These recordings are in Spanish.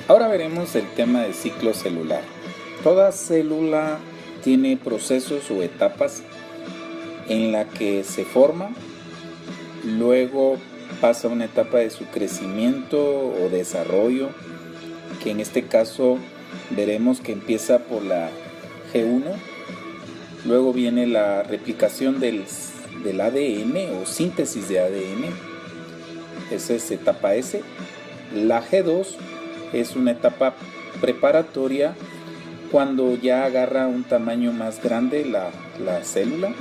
Ahora veremos el tema del ciclo celular. Toda célula tiene procesos o etapas en la que se forma, luego pasa una etapa de su crecimiento o desarrollo, que en este caso veremos que empieza por la G1, luego viene la replicación del ADN o síntesis de ADN, esa es etapa S. La G2 es una etapa preparatoria cuando ya agarra un tamaño más grande la célula,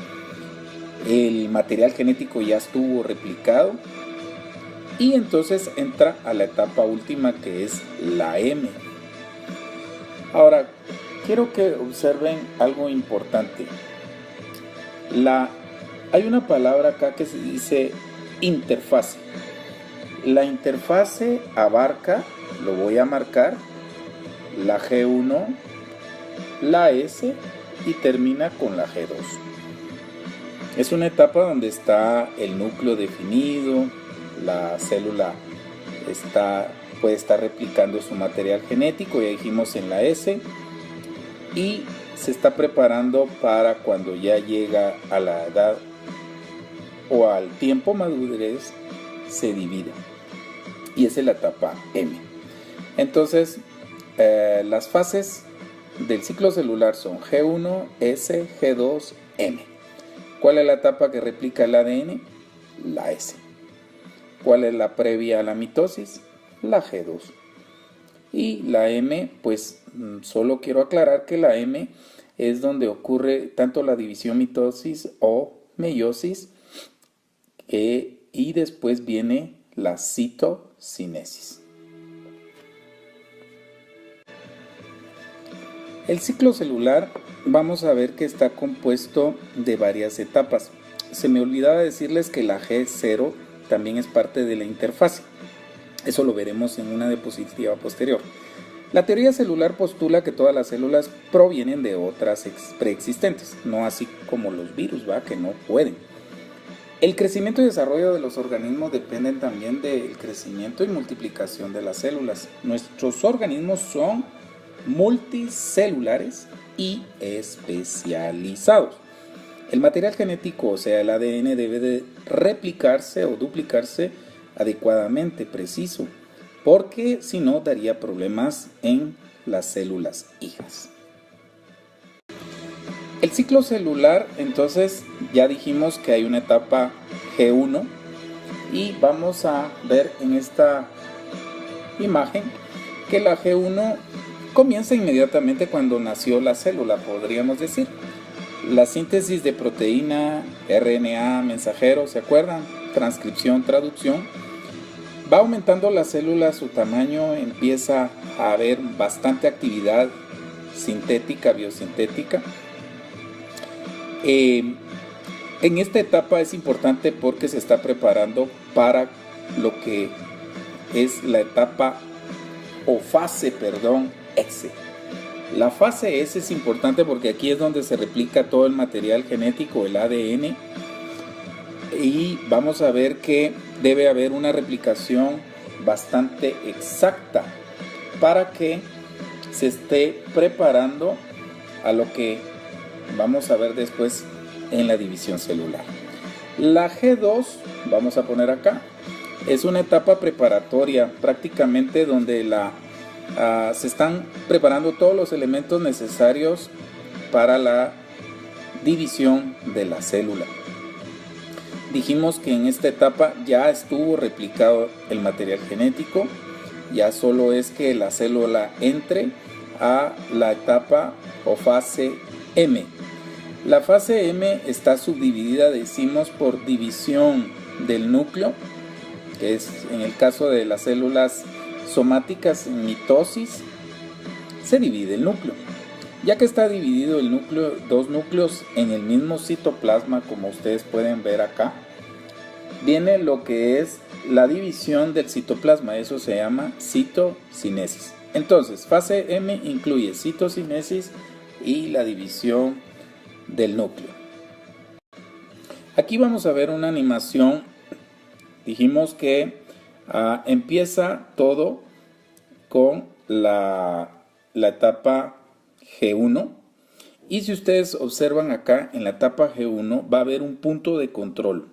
el material genético ya estuvo replicado y entonces entra a la etapa última, que es la M. Ahora, quiero que observen algo importante. Hay una palabra acá que se dice interfase. La interfase abarca, lo voy a marcar, la G1, la S y termina con la G2. Es una etapa donde está el núcleo definido, la célula puede estar replicando su material genético, ya dijimos en la S, y se está preparando para cuando ya llega a la edad o al tiempo madurez se divida, y esa es la etapa M. Entonces, las fases del ciclo celular son G1, S, G2, M. ¿Cuál es la etapa que replica el ADN? La S. ¿Cuál es la previa a la mitosis? La G2. Y la M, pues solo quiero aclarar que la M es donde ocurre tanto la división, mitosis o meiosis, y después viene la citocinesis. El ciclo celular vamos a ver que está compuesto de varias etapas. Se me olvidaba decirles que la G0 también es parte de la interfase. Eso lo veremos en una diapositiva posterior. La teoría celular postula que todas las células provienen de otras preexistentes, no así como los virus, que no pueden. El crecimiento y desarrollo de los organismos dependen también del crecimiento y multiplicación de las células. Nuestros organismos son multicelulares y especializados. El material genético, o sea el ADN, debe de replicarse o duplicarse adecuadamente, preciso, porque si no daría problemas en las células hijas. El ciclo celular, entonces ya dijimos que hay una etapa G1 y vamos a ver en esta imagen que la G1 comienza inmediatamente cuando nació la célula, podríamos decir. La síntesis de proteína, RNA, mensajero, ¿se acuerdan? Transcripción, traducción. Va aumentando la célula, su tamaño, empieza a haber bastante actividad sintética, biosintética. En esta etapa es importante porque se está preparando para lo que es la etapa o fase, S. La fase S es importante porque aquí es donde se replica todo el material genético, el ADN, y vamos a ver que debe haber una replicación bastante exacta para que se esté preparando a lo que vamos a ver después en la división celular. La G2, vamos a poner acá, es una etapa preparatoria prácticamente donde se están preparando todos los elementos necesarios para la división de la célula. Dijimos que en esta etapa ya estuvo replicado el material genético, ya solo es que la célula entre a la etapa o fase M. La fase M está subdividida, decimos, por división del núcleo, que es en el caso de las células somáticas en mitosis, se divide el núcleo. Ya que está dividido el núcleo, dos núcleos en el mismo citoplasma, como ustedes pueden ver acá, viene lo que es la división del citoplasma, eso se llama citocinesis. Entonces, fase M incluye citocinesis y la división del núcleo. Aquí vamos a ver una animación. Dijimos que empieza todo con la etapa G1. Y si ustedes observan acá en la etapa G1 va a haber un punto de control.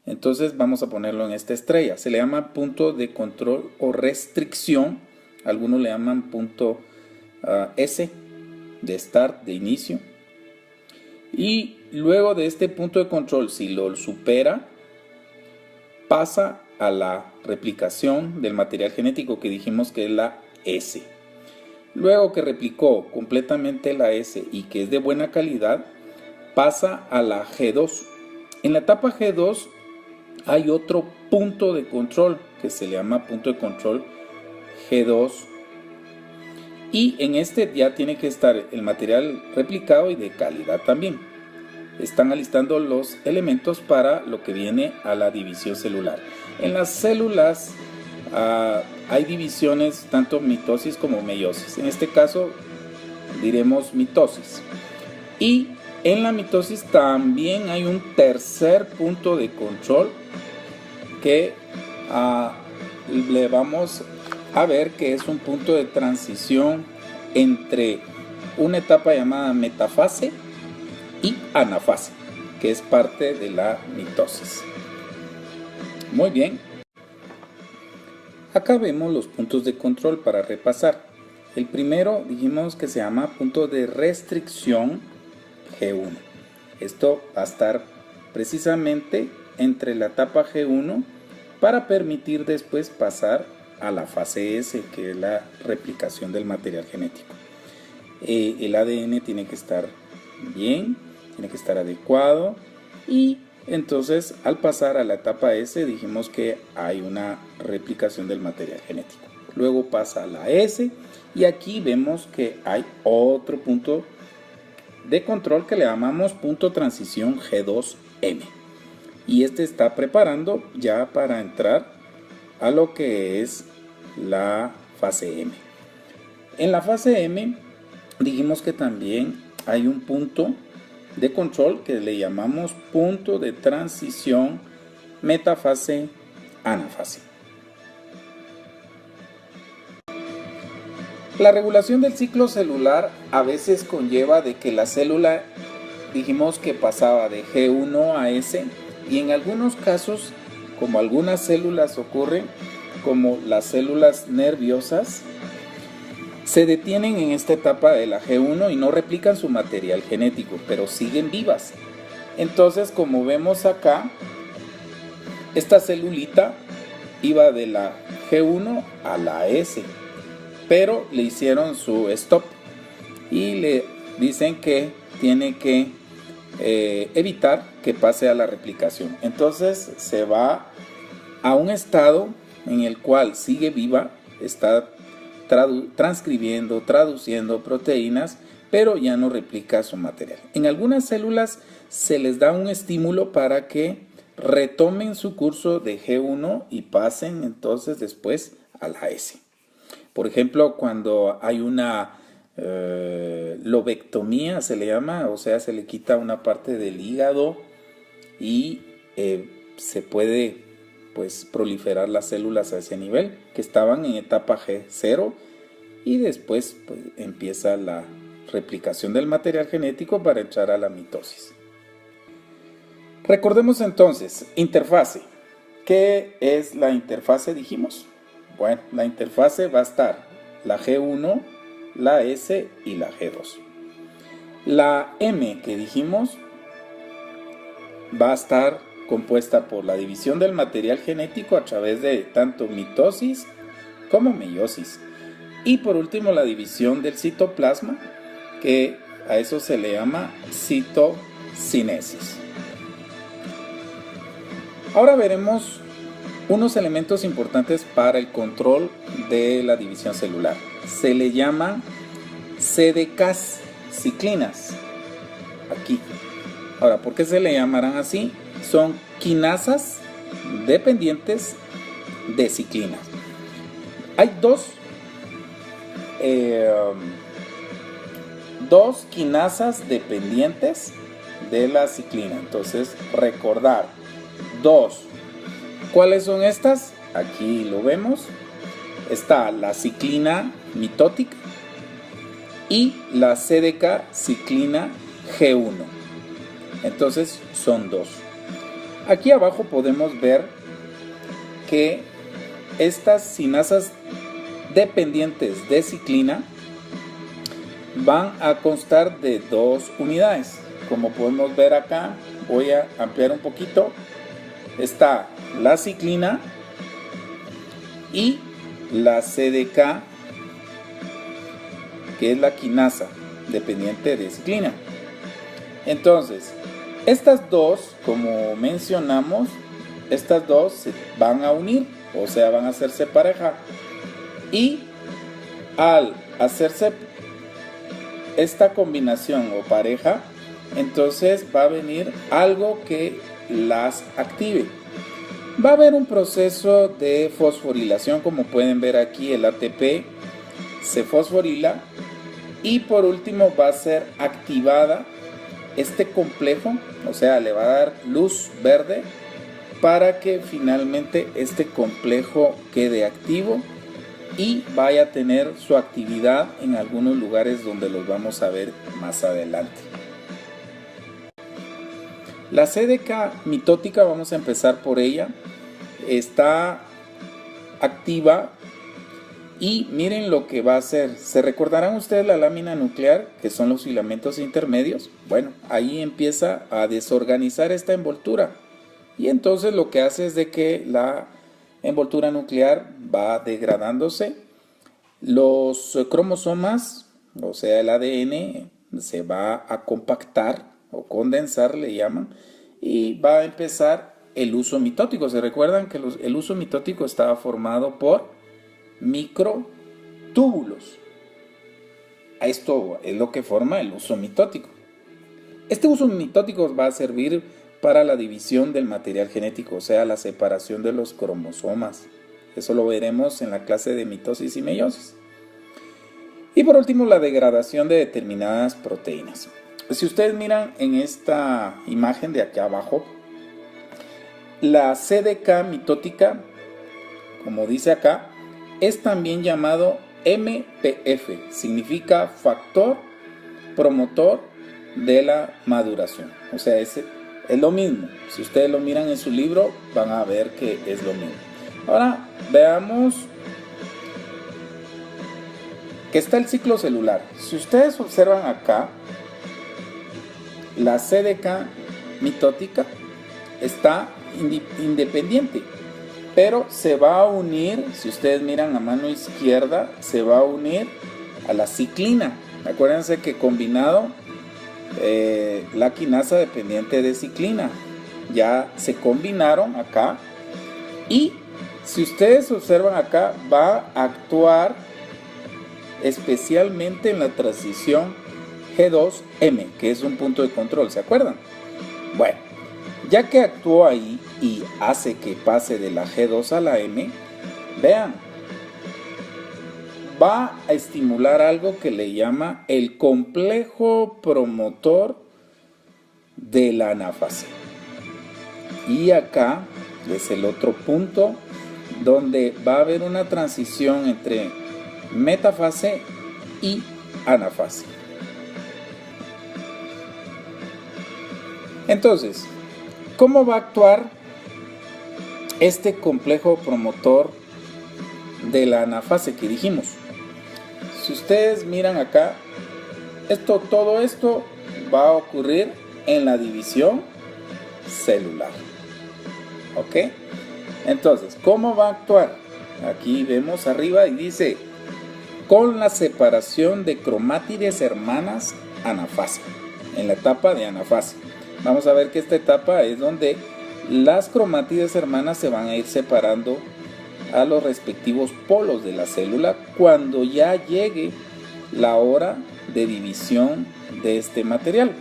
Entonces vamos a ponerlo en esta estrella. Se le llama punto de control o restricción. Algunos le llaman punto S de start, de inicio. Y luego de este punto de control, si lo supera, pasa a la replicación del material genético que dijimos que es la S. Luego que replicó completamente la S y que es de buena calidad, pasa a la G2. En la etapa G2 hay otro punto de control que se le llama punto de control G2. Y en este ya tiene que estar el material replicado y de calidad también. Están alistando los elementos para lo que viene a la división celular. En las células hay divisiones tanto mitosis como meiosis. En este caso diremos mitosis. Y en la mitosis también hay un tercer punto de control que le vamos a ver que es un punto de transición entre una etapa llamada metafase y anafase, que es parte de la mitosis. Muy bien. Acá vemos los puntos de control para repasar. El primero dijimos que se llama punto de restricción G1. Esto va a estar precisamente entre la etapa G1 para permitir después pasar a la fase S, que es la replicación del material genético. El ADN tiene que estar bien, tiene que estar adecuado, y entonces al pasar a la etapa S dijimos que hay una replicación del material genético. Luego pasa a la S y aquí vemos que hay otro punto de control que le llamamos punto transición G2M. Y este está preparando ya para entrar a lo que es la fase M. En la fase M dijimos que también hay un punto de control que le llamamos punto de transición metafase-anafase. La regulación del ciclo celular a veces conlleva de que la célula dijimos que pasaba de G1 a S, y en algunos casos, como algunas células ocurren, como las células nerviosas, se detienen en esta etapa de la G1 y no replican su material genético, pero siguen vivas. Entonces, como vemos acá, esta celulita iba de la G1 a la S, pero le hicieron su stop y le dicen que tiene que evitar que pase a la replicación. Entonces se va a un estado en el cual sigue viva, está transcribiendo, traduciendo proteínas, pero ya no replica su material. En algunas células se les da un estímulo para que retomen su curso de G1 y pasen entonces después a la S. Por ejemplo, cuando hay una lobectomía, se le llama, o sea, se le quita una parte del hígado y se puede pues proliferar las células a ese nivel, que estaban en etapa G0, y después pues, empieza la replicación del material genético para entrar a la mitosis. Recordemos entonces, interfase. ¿Qué es la interfase, dijimos? Bueno, la interfase va a estar la G1, la S y la G2. La M que dijimos va a estar compuesta por la división del material genético a través de tanto mitosis como meiosis. Y por último la división del citoplasma, que a eso se le llama citocinesis. Ahora veremos unos elementos importantes para el control de la división celular. Se le llaman CDKs, ciclinas. Aquí. Ahora, ¿por qué se le llamarán así? Son quinasas dependientes de ciclinas. Hay dos quinasas dependientes de la ciclina. Entonces, recordar, dos. ¿Cuáles son estas? Aquí lo vemos. está la ciclina mitótica y la CDK ciclina G1. Entonces son dos. Aquí abajo podemos ver que estas cinasas dependientes de ciclina van a constar de dos unidades. Como podemos ver acá, voy a ampliar un poquito. Está la ciclina y la CDK, que es la quinasa dependiente de ciclina. Entonces, estas dos, como mencionamos, estas dos se van a unir, o sea, van a hacerse pareja. Y al hacerse esta combinación o pareja, entonces va a venir algo que las active. Va a haber un proceso de fosforilación, como pueden ver aquí, el ATP se fosforila y por último va a ser activada este complejo, o sea, le va a dar luz verde para que finalmente este complejo quede activo y vaya a tener su actividad en algunos lugares donde los vamos a ver más adelante. La CDK mitótica, vamos a empezar por ella, está activa y miren lo que va a hacer. ¿Se recordarán ustedes la lámina nuclear, que son los filamentos intermedios? Bueno, ahí empieza a desorganizar esta envoltura y entonces lo que hace es de que la envoltura nuclear va degradándose, los cromosomas, o sea el ADN, se va a compactar o condensar, le llaman, y va a empezar el uso mitótico. ¿Se recuerdan que el uso mitótico estaba formado por microtúbulos? Esto es lo que forma el uso mitótico. Este uso mitótico va a servir para la división del material genético, o sea, la separación de los cromosomas. Eso lo veremos en la clase de mitosis y meiosis. Y por último, la degradación de determinadas proteínas. Si ustedes miran en esta imagen de aquí abajo, la CDK mitótica, como dice acá, es también llamado MPF, significa factor promotor de la maduración. O sea, es lo mismo. Si ustedes lo miran en su libro, van a ver que es lo mismo. Ahora veamos que está el ciclo celular. Si ustedes observan acá, la CDK mitótica está independiente, pero se va a unir, si ustedes miran a mano izquierda, se va a unir a la ciclina. Acuérdense que combinado la quinasa dependiente de ciclina ya se combinaron acá, y si ustedes observan acá, va a actuar especialmente en la transición G2M, que es un punto de control, ¿se acuerdan? Bueno, ya que actuó ahí y hace que pase de la G2 a la M, vean, va a estimular algo que le llama el complejo promotor de la anafase. Y acá es el otro punto donde va a haber una transición entre metafase y anafase. Entonces, ¿cómo va a actuar este complejo promotor de la anafase que dijimos? Si ustedes miran acá, todo esto va a ocurrir en la división celular. ¿Ok? Entonces, ¿cómo va a actuar? Aquí vemos arriba y dice, con la separación de cromátides hermanas anafase, en la etapa de anafase. Vamos a ver que esta etapa es donde las cromátides hermanas se van a ir separando a los respectivos polos de la célula cuando ya llegue la hora de división de este material.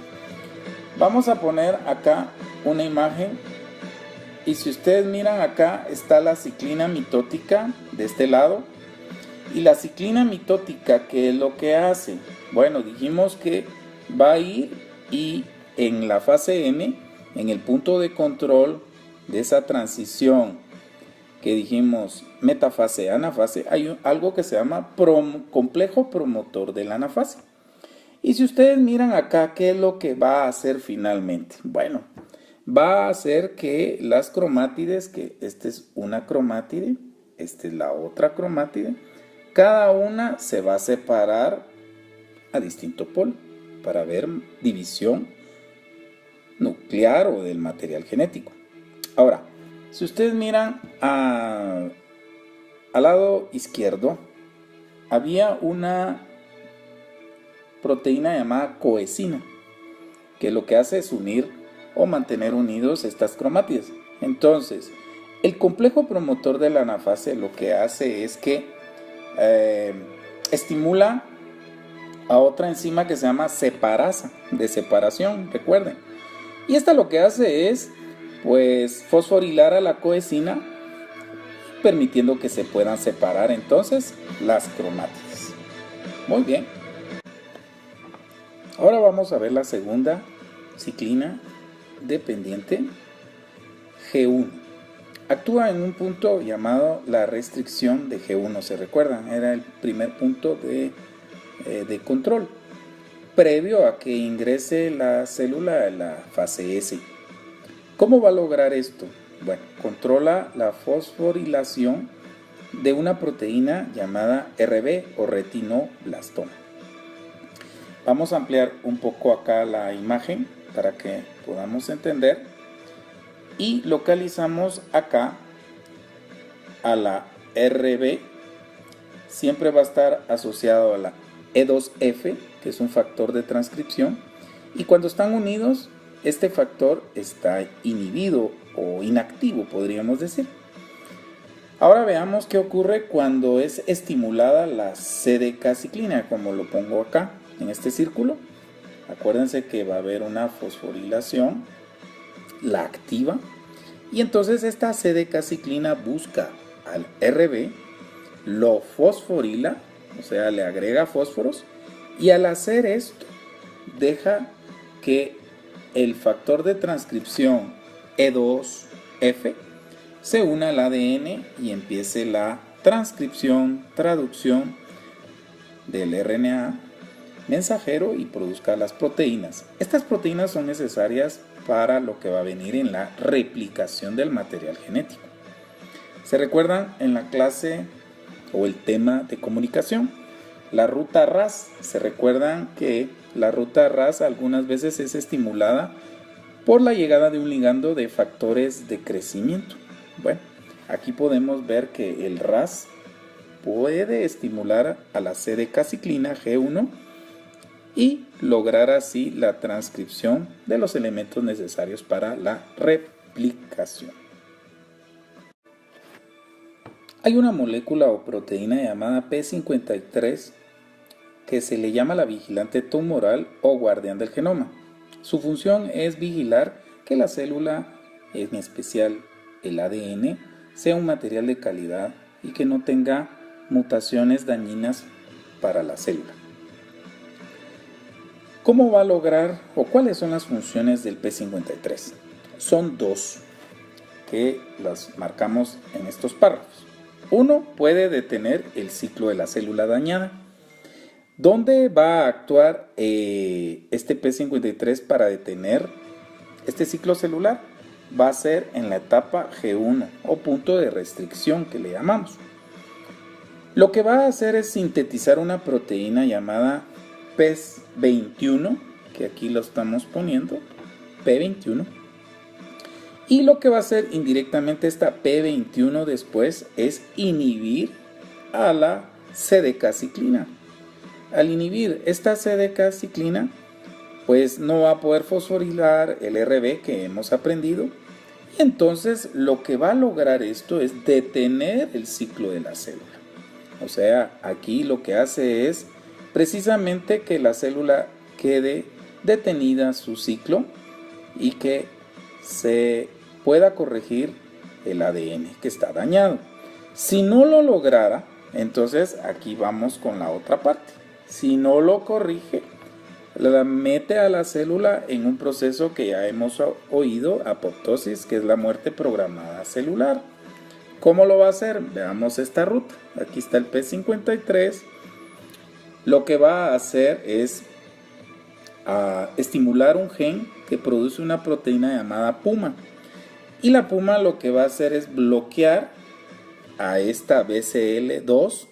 Vamos a poner acá una imagen y si ustedes miran acá está la ciclina mitótica de este lado, y la ciclina mitótica, ¿qué es lo que hace? Bueno, dijimos que va a ir y en la fase M, en el punto de control de esa transición que dijimos metafase, anafase, hay algo que se llama complejo promotor de la anafase. Y si ustedes miran acá, ¿qué es lo que va a hacer finalmente? Bueno, va a hacer que las cromátides, que esta es una cromátide, esta es la otra cromátide, cada una se va a separar a distinto polo para ver división nuclear o del material genético. Ahora, si ustedes miran al lado izquierdo, había una proteína llamada coesina, que lo que hace es unir o mantener unidos estas cromátides. Entonces, el complejo promotor de la anafase lo que hace es que estimula a otra enzima que se llama separasa, de separación, recuerden. Y esta lo que hace es, pues, fosforilar a la coesina, permitiendo que se puedan separar entonces las cromátides. Muy bien. Ahora vamos a ver la segunda ciclina dependiente, G1. Actúa en un punto llamado la restricción de G1, ¿se recuerdan? Era el primer punto de control, previo a que ingrese la célula a la fase S. ¿Cómo va a lograr esto? Bueno, controla la fosforilación de una proteína llamada RB o retinoblastoma. Vamos a ampliar un poco acá la imagen para que podamos entender. Y localizamos acá a la RB, siempre va a estar asociado a la E2F, que es un factor de transcripción, y cuando están unidos, este factor está inhibido o inactivo, podríamos decir. Ahora veamos qué ocurre cuando es estimulada la CDK-ciclina, como lo pongo acá en este círculo. Acuérdense que va a haber una fosforilación, la activa, y entonces esta CDK-ciclina busca al RB, lo fosforila, o sea, le agrega fósforos, y al hacer esto deja que el factor de transcripción E2F se una al ADN y empiece la transcripción, traducción del RNA mensajero y produzca las proteínas. Estas proteínas son necesarias para lo que va a venir en la replicación del material genético. ¿Se recuerdan en la clase o el tema de comunicación? La ruta RAS. ¿Se recuerdan que la ruta RAS algunas veces es estimulada por la llegada de un ligando de factores de crecimiento? Bueno, aquí podemos ver que el RAS puede estimular a la CDK-ciclina G1 y lograr así la transcripción de los elementos necesarios para la replicación. Hay una molécula o proteína llamada P53 que se le llama la vigilante tumoral o guardián del genoma. Su función es vigilar que la célula, en especial el ADN, sea un material de calidad y que no tenga mutaciones dañinas para la célula. ¿Cómo va a lograr o cuáles son las funciones del P53? Son dos que las marcamos en estos párrafos. Uno, puede detener el ciclo de la célula dañada. ¿Dónde va a actuar este P53 para detener este ciclo celular? Va a ser en la etapa G1 o punto de restricción que le llamamos. Lo que va a hacer es sintetizar una proteína llamada PES21, que aquí lo estamos poniendo, P21. Y lo que va a hacer indirectamente esta P21 después es inhibir a la CDK-ciclina. Al inhibir esta CDK-ciclina, pues no va a poder fosforilar el RB que hemos aprendido. Y entonces lo que va a lograr esto es detener el ciclo de la célula. O sea, aquí lo que hace es precisamente que la célula quede detenida su ciclo y que se pueda corregir el ADN que está dañado. Si no lo lograra, entonces aquí vamos con la otra parte. Si no lo corrige, la mete a la célula en un proceso que ya hemos oído, apoptosis, que es la muerte programada celular. ¿Cómo lo va a hacer? Veamos esta ruta. Aquí está el P53. Lo que va a hacer es estimular un gen que produce una proteína llamada PUMA. Y la PUMA lo que va a hacer es bloquear a esta BCL2,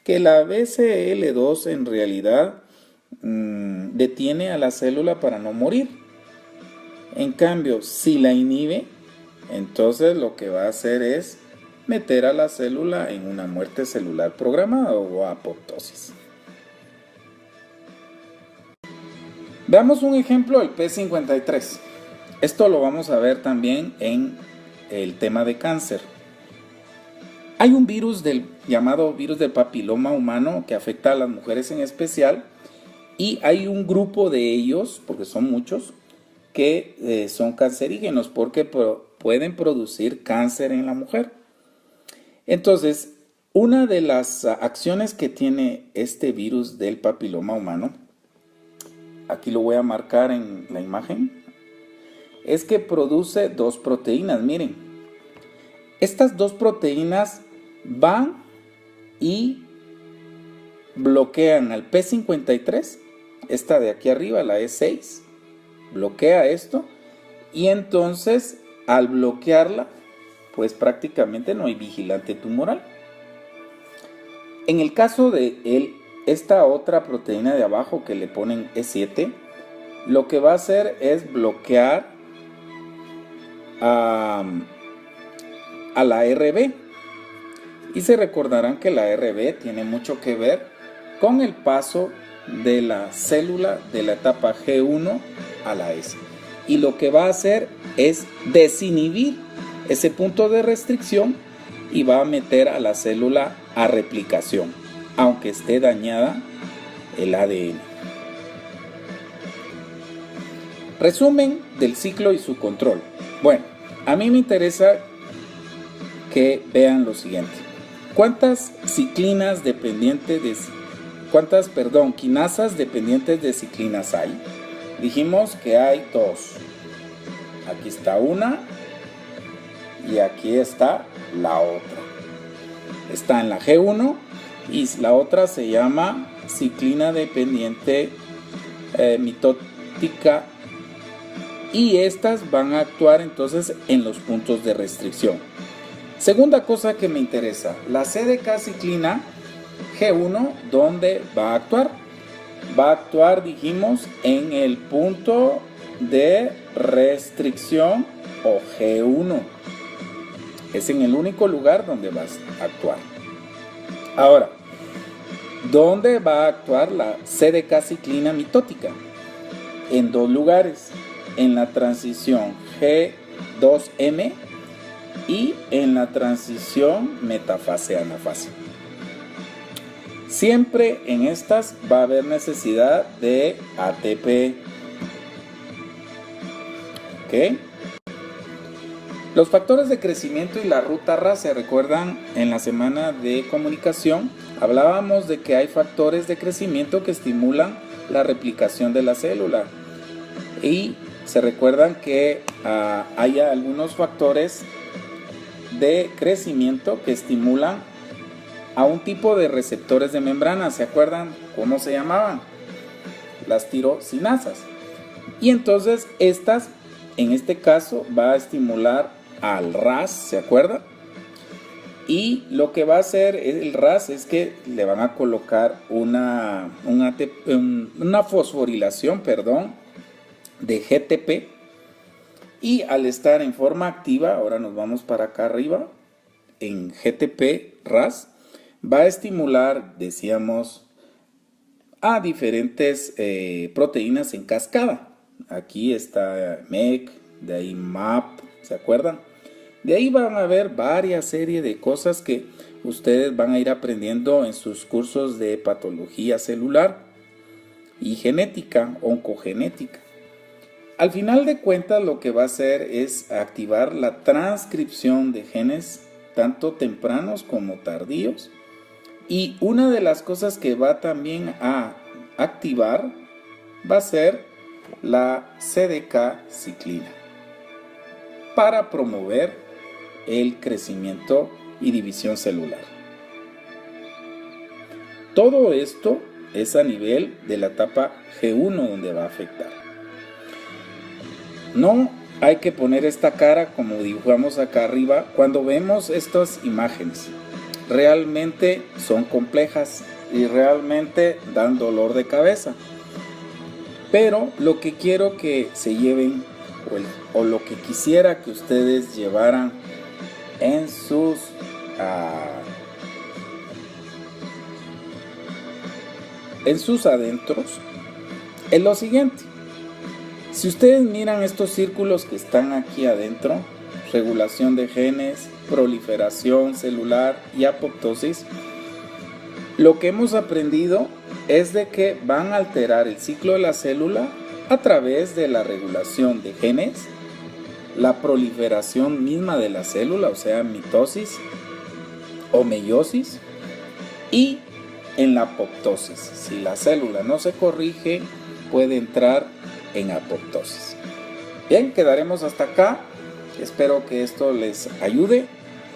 que la BCL2 en realidad detiene a la célula para no morir. En cambio, si la inhibe, entonces lo que va a hacer es meter a la célula en una muerte celular programada o apoptosis. Veamos un ejemplo del P53. Esto lo vamos a ver también en el tema de cáncer. Hay un virus llamado virus del papiloma humano que afecta a las mujeres en especial, y hay un grupo de ellos, porque son muchos, que son cancerígenos porque pueden producir cáncer en la mujer. Entonces, una de las acciones que tiene este virus del papiloma humano, aquí lo voy a marcar en la imagen, es que produce dos proteínas. Miren, estas dos proteínas van y bloquean al P53, esta de aquí arriba, la E6, bloquea esto, y entonces al bloquearla, pues prácticamente no hay vigilante tumoral. En el caso de esta otra proteína de abajo que le ponen E7, lo que va a hacer es bloquear a la RB. Y se recordarán que la RB tiene mucho que ver con el paso de la célula de la etapa G1 a la S. Y lo que va a hacer es desinhibir ese punto de restricción y va a meter a la célula a replicación, aunque esté dañada el ADN. Resumen del ciclo y su control. Bueno, a mí me interesa que vean lo siguiente. ¿Cuántas quinasas dependientes de ciclinas hay? Dijimos que hay dos. Aquí está una y aquí está la otra. Está en la G1 y la otra se llama ciclina dependiente mitótica, y estas van a actuar entonces en los puntos de restricción. Segunda cosa que me interesa, la CDK ciclina G1, ¿dónde va a actuar? Va a actuar, dijimos, en el punto de restricción o G1. Es en el único lugar donde va a actuar. Ahora, ¿dónde va a actuar la CDK ciclina mitótica? En dos lugares, en la transición G2M y en la transición metafase-anafase. Siempre en estas va a haber necesidad de ATP. ¿Ok? Los factores de crecimiento y la ruta RAS, ¿se recuerdan? En la semana de comunicación hablábamos de que hay factores de crecimiento que estimulan la replicación de la célula, y se recuerdan que hay algunos factores de crecimiento que estimulan a un tipo de receptores de membrana. ¿Se acuerdan cómo se llamaban? Las tirosinasas. Y entonces estas, en este caso, va a estimular al RAS, ¿se acuerdan? Y lo que va a hacer el RAS es que le van a colocar una fosforilación, de GTP, y al estar en forma activa, ahora nos vamos para acá arriba, en GTP RAS, va a estimular, decíamos, a diferentes proteínas en cascada. Aquí está MEC, de ahí MAP, ¿se acuerdan? De ahí van a ver varias series de cosas que ustedes van a ir aprendiendo en sus cursos de patología celular y genética, oncogenética. Al final de cuentas, lo que va a hacer es activar la transcripción de genes tanto tempranos como tardíos, y una de las cosas que va también a activar va a ser la CDK ciclina para promover el crecimiento y división celular. Todo esto es a nivel de la etapa G1 donde va a afectar. No hay que poner esta cara como dibujamos acá arriba cuando vemos estas imágenes. Realmente son complejas y realmente dan dolor de cabeza. Pero lo que quiero que se lleven o lo que quisiera que ustedes llevaran en sus adentros es lo siguiente. Si ustedes miran estos círculos que están aquí adentro, regulación de genes, proliferación celular y apoptosis, lo que hemos aprendido es de que van a alterar el ciclo de la célula a través de la regulación de genes, la proliferación misma de la célula, o sea, mitosis o meiosis, y en la apoptosis. Si la célula no se corrige, puede entrar en apoptosis. Bien, quedaremos hasta acá. Espero que esto les ayude.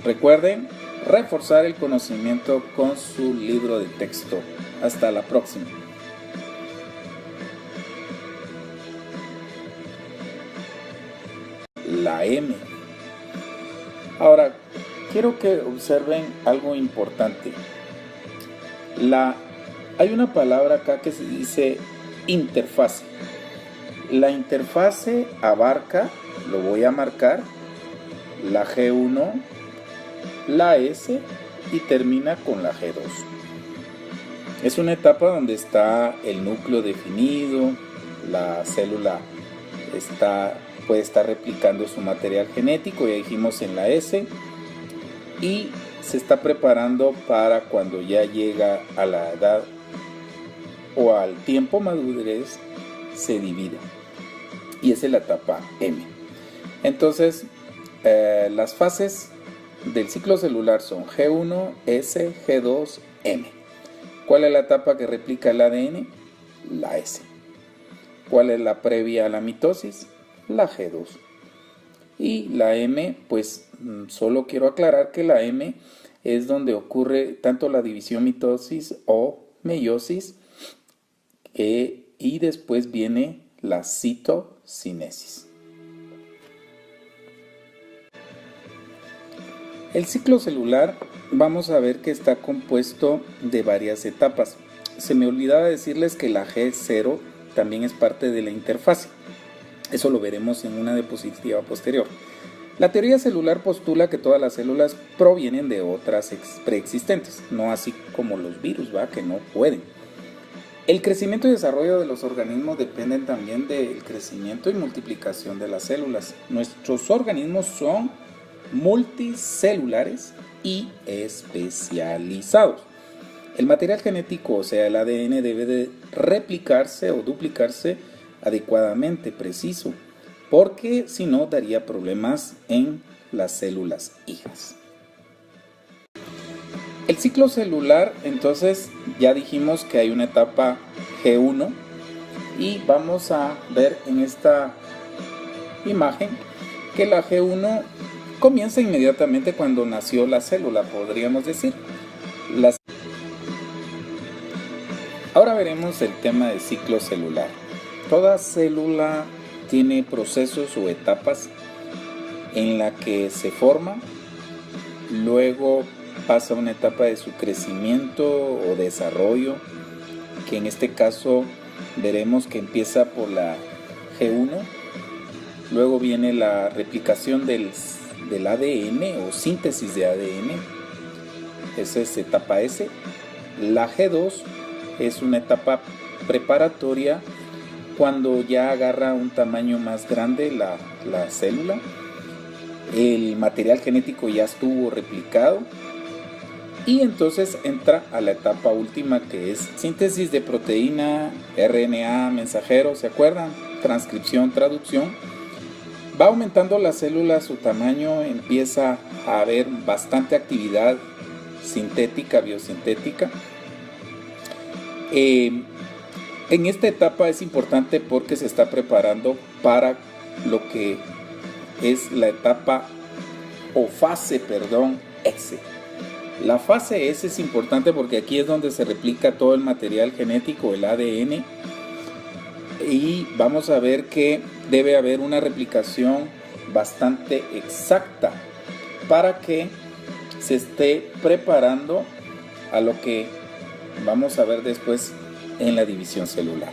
Recuerden reforzar el conocimiento con su libro de texto. Hasta la próxima. La M. Ahora, quiero que observen algo importante. Hay una palabra acá que se dice interfase. La interfase abarca, lo voy a marcar, la G1, la S y termina con la G2. Es una etapa donde está el núcleo definido, la célula puede estar replicando su material genético, ya dijimos en la S, y se está preparando para cuando ya llega a la edad o al tiempo madurez se divida, y esa es la etapa M. Entonces las fases del ciclo celular son G1, S, G2, M. ¿Cuál es la etapa que replica el ADN? La S. ¿Cuál es la previa a la mitosis? La G2. Y la M, pues solo quiero aclarar que la M es donde ocurre tanto la división mitosis o meiosis y después viene la citocinesis. El ciclo celular vamos a ver que está compuesto de varias etapas. Se me olvidaba decirles que la G0 también es parte de la interfase. Eso lo veremos en una diapositiva posterior. La teoría celular postula que todas las células provienen de otras preexistentes, no así como los virus, que no pueden. El crecimiento y desarrollo de los organismos dependen también del crecimiento y multiplicación de las células. Nuestros organismos son multicelulares y especializados. El material genético, o sea el ADN, debe de replicarse o duplicarse adecuadamente, preciso, porque si no daría problemas en las células hijas. El ciclo celular, entonces ya dijimos que hay una etapa G1 y vamos a ver en esta imagen que la G1 comienza inmediatamente cuando nació la célula, podríamos decir. Ahora veremos el tema del ciclo celular. Toda célula tiene procesos o etapas en la que se forma, luego pasa una etapa de su crecimiento o desarrollo, que en este caso veremos que empieza por la G1, luego viene la replicación del ADN o síntesis de ADN, esa es etapa S. La G2 es una etapa preparatoria cuando ya agarra un tamaño más grande la célula, el material genético ya estuvo replicado y entonces entra a la etapa última, que es síntesis de proteína, RNA mensajero, ¿se acuerdan? Transcripción, traducción. Va aumentando la célula, su tamaño, empieza a haber bastante actividad sintética, biosintética. En esta etapa es importante porque se está preparando para lo que es la etapa o fase, S. La fase S es importante porque aquí es donde se replica todo el material genético, el ADN, y vamos a ver que debe haber una replicación bastante exacta para que se esté preparando a lo que vamos a ver después en la división celular.